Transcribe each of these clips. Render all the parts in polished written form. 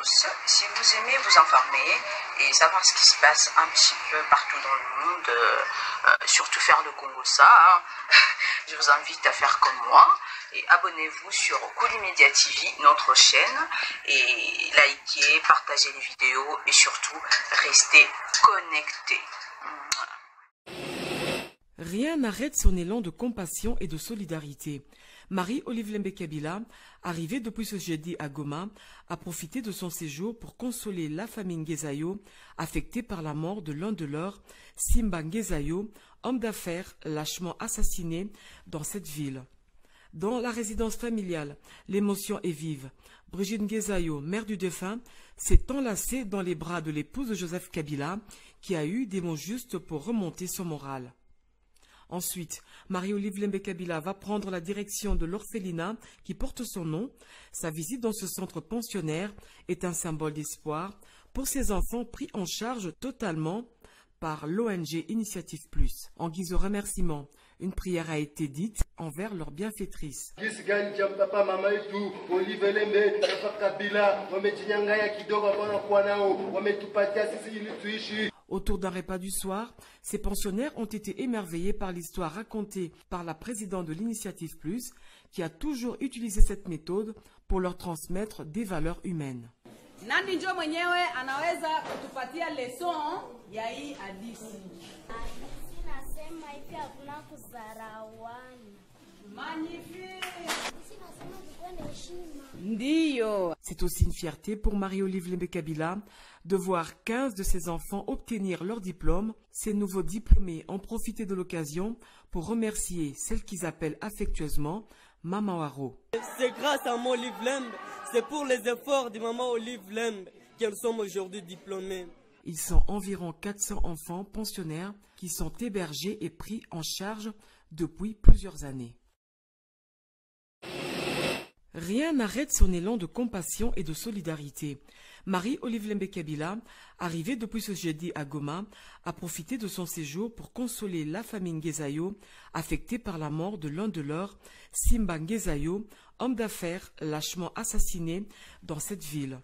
tous. Si vous aimez vous informer et savoir ce qui se passe un petit peu partout dans le monde, surtout faire le Congo ça, hein, je vous invite à faire comme moi et abonnez-vous sur Kuli Media TV, notre chaîne, et likez, partagez les vidéos et surtout restez connectés. Rien n'arrête son élan de compassion et de solidarité. Marie-Olive Lembe Kabila, arrivée depuis ce jeudi à Goma, a profité de son séjour pour consoler la famille Ngezayo, affectée par la mort de l'un de leurs, Simba Ngezayo, homme d'affaires lâchement assassiné dans cette ville. Dans la résidence familiale, l'émotion est vive. Brigitte Ngezayo, mère du défunt, s'est enlacée dans les bras de l'épouse de Joseph Kabila, qui a eu des mots justes pour remonter son moral. Ensuite, Marie-Olive Lembe Kabila va prendre la direction de l'orphelinat qui porte son nom. Sa visite dans ce centre pensionnaire est un symbole d'espoir pour ces enfants pris en charge totalement par l'ONG Initiative Plus. En guise de remerciement, une prière a été dite envers leur bienfaitrice. Autour d'un repas du soir, ces pensionnaires ont été émerveillés par l'histoire racontée par la présidente de l'Initiative Plus, qui a toujours utilisé cette méthode pour leur transmettre des valeurs humaines. Nani njo mwenyewe anaweza kutupatia leson ya hii hadithi. Hadithi nasema hivi hakuna kudharauana. C'est aussi une fierté pour Marie-Olive Lembe Kabila de voir 15 de ses enfants obtenir leur diplôme. Ces nouveaux diplômés ont profité de l'occasion pour remercier celle qu'ils appellent affectueusement Maman Waro. C'est grâce à mon Olive Lembe, c'est pour les efforts de Maman Olive Lembe qu'elles sont aujourd'hui diplômées. Ils sont environ 400 enfants pensionnaires qui sont hébergés et pris en charge depuis plusieurs années. Rien n'arrête son élan de compassion et de solidarité. Marie-Olive Lembe Kabila, arrivée depuis ce jeudi à Goma, a profité de son séjour pour consoler la famille Ngezayo, affectée par la mort de l'un de leurs, Simba Ngezayo, homme d'affaires lâchement assassiné dans cette ville.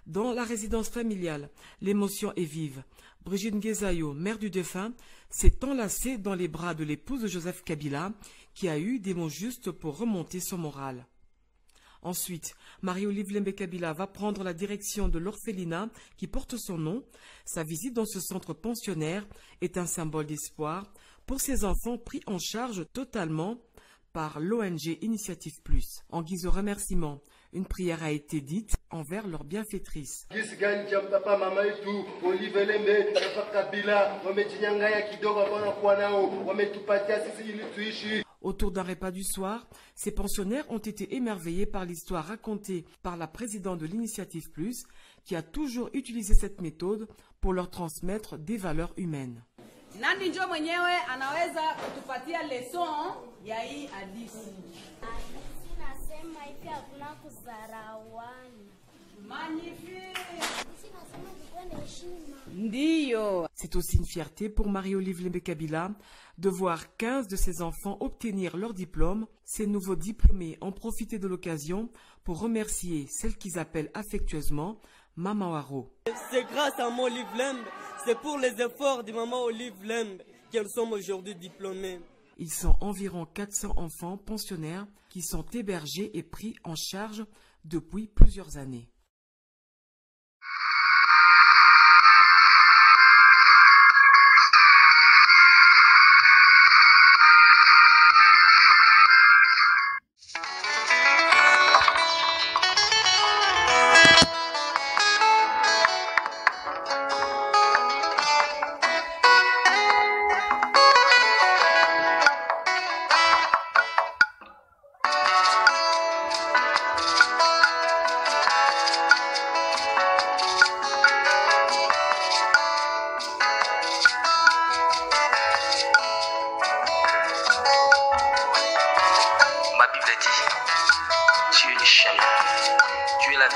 Dans la résidence familiale, l'émotion est vive. Brigitte Ngezayo, mère du défunt, s'est enlacée dans les bras de l'épouse de Joseph Kabila, qui a eu des mots justes pour remonter son moral. Ensuite, Marie-Olive Lembe Kabila va prendre la direction de l'orphelinat qui porte son nom. Sa visite dans ce centre pensionnaire est un symbole d'espoir pour ces enfants pris en charge totalement par l'ONG Initiative Plus. En guise de remerciement, une prière a été dite envers leur bienfaitrice. Autour d'un repas du soir, ces pensionnaires ont été émerveillés par l'histoire racontée par la présidente de l'Initiative Plus, qui a toujours utilisé cette méthode pour leur transmettre des valeurs humaines. Nani njo mwenyewe anaweza kutupatia leson ya hii hadithi. Hadithi nasema hivi hakuna kudharauana. C'est aussi une fierté pour Marie-Olive Lembe Kabila de voir 15 de ses enfants obtenir leur diplôme. Ces nouveaux diplômés ont profité de l'occasion pour remercier celle qu'ils appellent affectueusement Maman Waro. C'est grâce à mon Olive Lembe, c'est pour les efforts de Maman Olive Lembe qu'elles sont aujourd'hui diplômées. Ils sont environ 400 enfants pensionnaires qui sont hébergés et pris en charge depuis plusieurs années. Tu es la vie,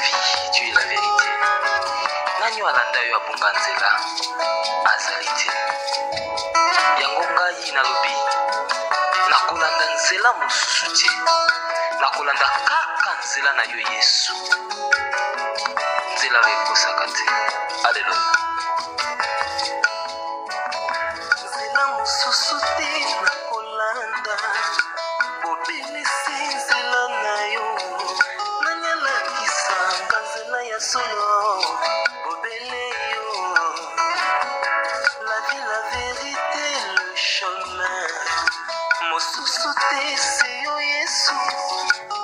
tu es la vérité. Nanyo alanda yo abunga nzela azali te. Yango ngai nalobi nakolanda nzela mosusu te. Nakolanda kaka nzela na yo Yesu. nzela oyo ekosaka te. Alleluya. nzela mosusu te nakolanda bobelisi nzela na yo nanyalakisanga nzela ya solo bobele yo la vie la vérité le chemin mosusu te se yo yesu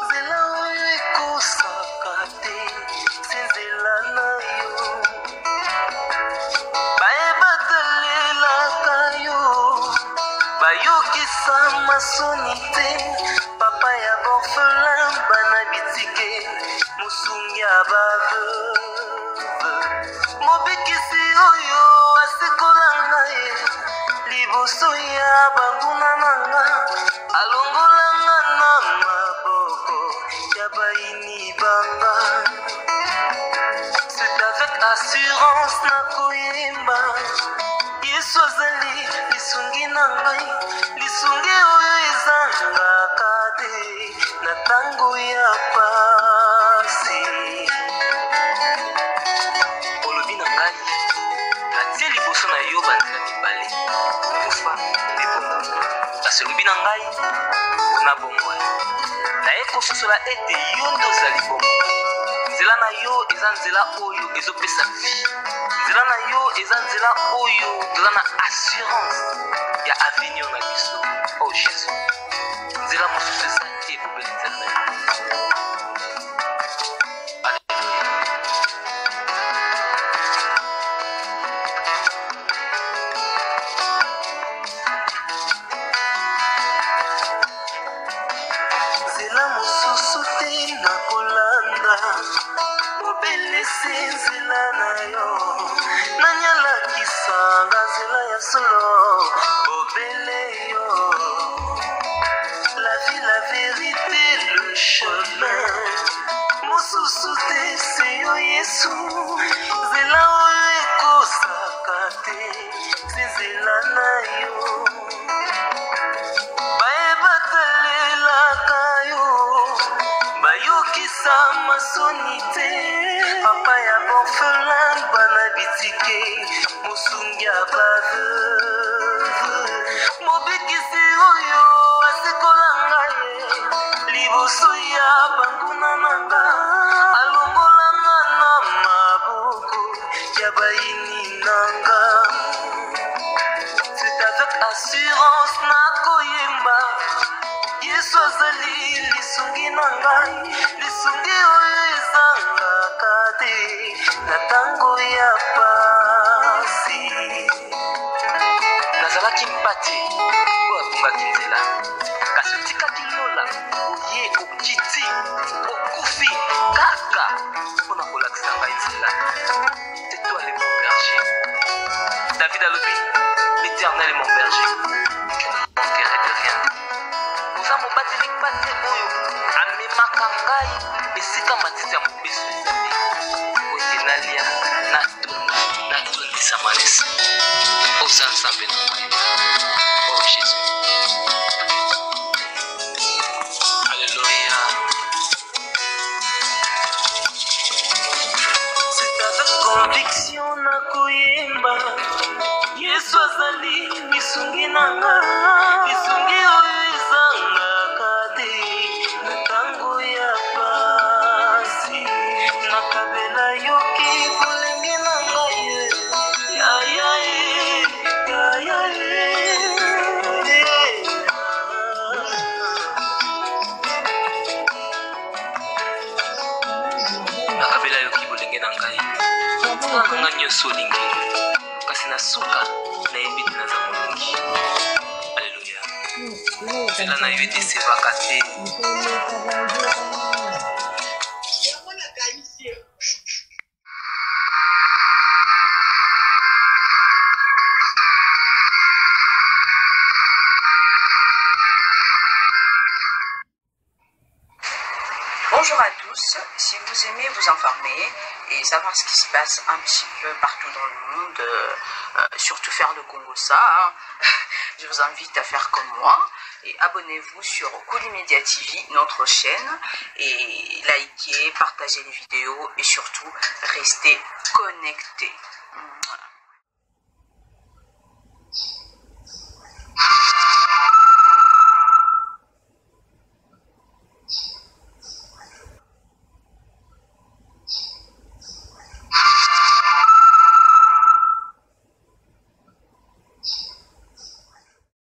nzela oyo ekosaka te se nzela na yo bayebatalelaka yo bayokisa masoni te papa ya borfelin bana bitike mosungi ya baveuve mobikisi oyo asekolanga ye liboso ya banguna nanga alongolanga na maboko ya baini banga c'est avec assurance nakoyemba yesu azali lisungi na ngai lisungi oyo ezangaka te na ntango ya pasi olobi na ngai natie liboso na yo banzela mibale kufa mpe bongo kasi olobi na ngai mpona bongo naye kososola ete yo nde ozali bongo nzela na yo eza nzela oyo ezopesa vie nzela na yo eza nzela oyo toza na assurance ya avenir na biso oh jésus nzela mosusu eza te ebobeli nzela na yo. nzela mosusu te nakolanda bobelisi nzela na yo nanyalakisanga nzela ya solo bobele yo la vie la vérité le chemin mosusu te se yo yesu nzela oyo ekosaka te se nzela na yo bayebatalelaka yo bayokisa masoni te papa ya borfelin bana bitike mosungi ya baveuve mobikisi oyo asekolanga ye liboso ya banguna nanga alongolanga na maboko ya baini nanga c'est avec assurance nakoyemba yesu azali lisungi na ngai lisungi oyo ezangaka te na ntango ya pasi nazalaki mpate oyo abungaki nzela kasi otikaki lola oye okiti okufi kaka mpona kolakisa ngai nzela teto ale mon berger david alobi l'éternel est mon berger je ne manquerai de rien oza mobateli mpate oyo amemaka ngai esika matiti ya mobeso ezali oye nalia natondisa malesa oza nzambe na ngai oh jésus alléluia. c'est avec conviction nakoyemba yesu azali lisungi na nga lisungi oyo ezangaka te na ntango ya pasi nakabela yoki bolenge na ngai nakabela yoki bolenge na ngai ntina na ngai nyonso olingi kasi na suka nayebi te naza molongi alleluya nzela na yo etesevaka te. Bonjour à tous, si vous aimez vous informer et savoir ce qui se passe un petit peu partout dans le monde, surtout faire le Congo ça, je vous invite à faire comme moi et abonnez-vous sur Koulimedia TV, notre chaîne, et likez, partagez les vidéos et surtout restez connectés.